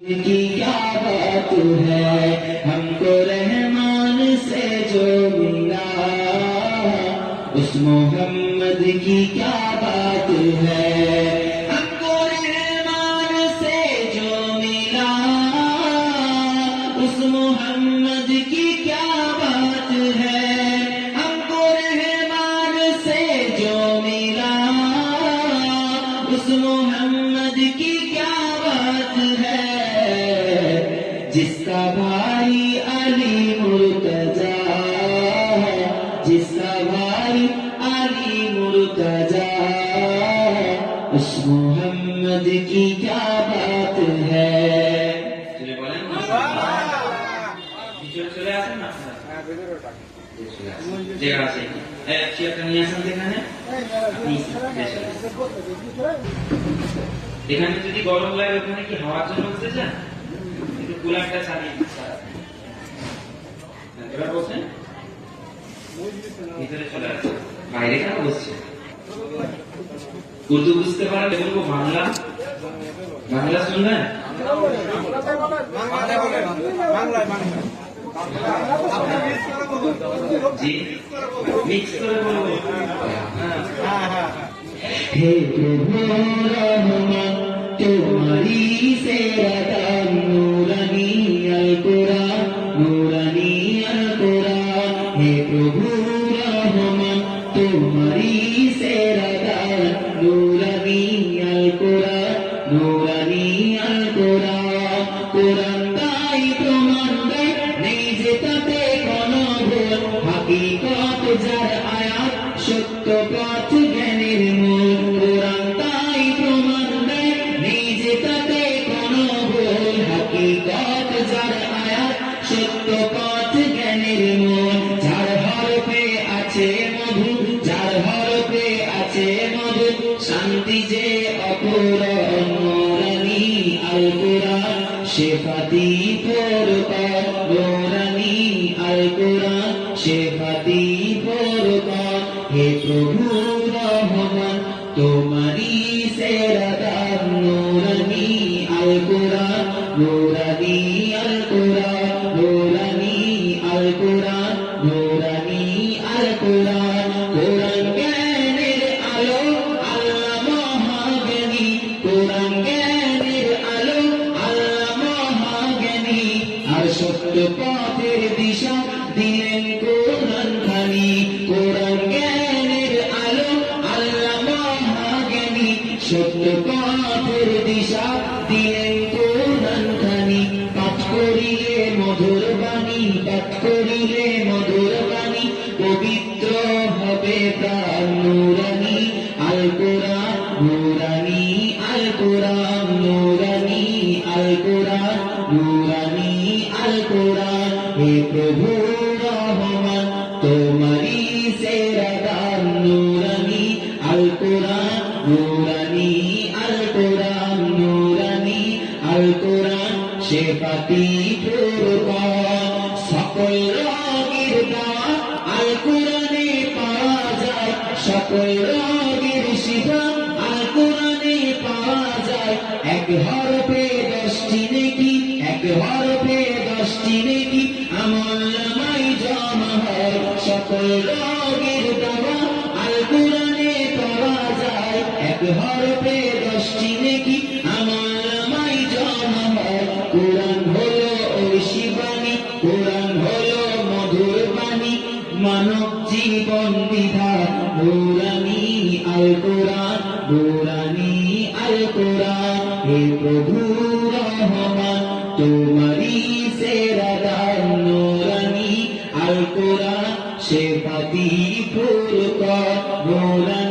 की क्या बात है, हमको रहमान से जो मिला, उस मोहम्मद की क्या बात है। हमको रहमान से जो मिला, उस मोहम्मद की क्या बात है। हमको रहमान से जो मिला, उस मोहम्मद की क्या बात है। जिसका भाई अली मुर्तजा है, जिसका भाई अली मुर्तजा है, उस मोहम्मद की क्या बात है। चले बोलें चले आते ना जगह से अच्छी अपनी आसन देखा है এখানে যদি গরম লাগে ওখানে কি হাওয়ার জন্য বসতে চান একটু কুলারটা চালিয়ে এবার বসেন ভিতরে চলে আসছে বাইরে কেন বসছে উর্দু বুঝতে পারেন বলবো বাংলা বাংলা শুনবেন জি মিক্স করে বলবো हे प्रभु रहमान तुम्हारी से अता नूरानी अल कुरान नूरानी अल कुरान। हे प्रभु रहमान तुम्हारी से अता नूरानी अल कुरान नूरानी अल कुरान। कुरान ताई प्रमाण देय নেই যে তাতে কোনো ভুল, হাকিকত যার আয়াত সত্য পথ জ্ঞানের মূল। কুরআন তাই প্রমাণ দেয় নেই যে তাতে কোনো ভুল, হাকিকত যার আয়াত সত্য পথ জ্ঞানের মূল। যার হরফে আছে মধু, যার হরফে আছে মধু, শান্তি যে অপূরণ নূরানি আল কুরআন শেফাতি ফুরকান নূরানি আল কুরআন শেফাতি ফুরকান। हे प्रभु रहमान तुम्हारी से रदान नूरानी अल कुरआन नूरानी अल कुरआन नूरानी अल कुरआन नूरानी अल कुरआन। कुरआन ज्ञानेर आलो আল্লাহ মহাজ্ঞানী, কুরআন জ্ঞানের আলো আল্লাহ মহাজ্ঞানী। আর সত্য পথের দিশা দিলেন কুরআন খানি। কুরআন জ্ঞানের আলো আল্লাহ মহাজ্ঞানী, সত্য পথের দিশা দিলেন কুরআন খানি। পাঠ করিলে মধুর বাণী, পাঠ করিলে মধুর বাণী, পবিত্র হবে প্রাণ নূরানি আল কুরআন নূরানি আল কুরআন নূরানি আল কুরআন নূরানি আল কুরআন। হে প্রভু रहमान तुम्हारी से रदान नूरानी अल कुरआन नूरानी अल कुरआन नूरानी अल कुरआन शेफाती ফুরকান। সকল রোগের দাওয়া আল কুরআনে পাওয়া যায়, সকল রোগের শিফা আল কুরআনে পাওয়া যায়। এক হরফে 10টি নেকি, এক হরফে 10টি নেকি আমলনামায় জমা হয়। সকল রোগের দাওয়া আল কুরআনে পাওয়া যায়, এক হরফে 10টি নেকি আমলনামায় জমা হয়। কুরআন হলো ঐশী বাণী, কুরআন হলো মধুর বাণী, মানব জীবন বিধান নূরানি আল কুরআন নূরানি আল কুরআন। হে প্রভু रहमान तुम्हारी से रदान नूरानी अल कुरआन शेफाती ফুরকান नूरानी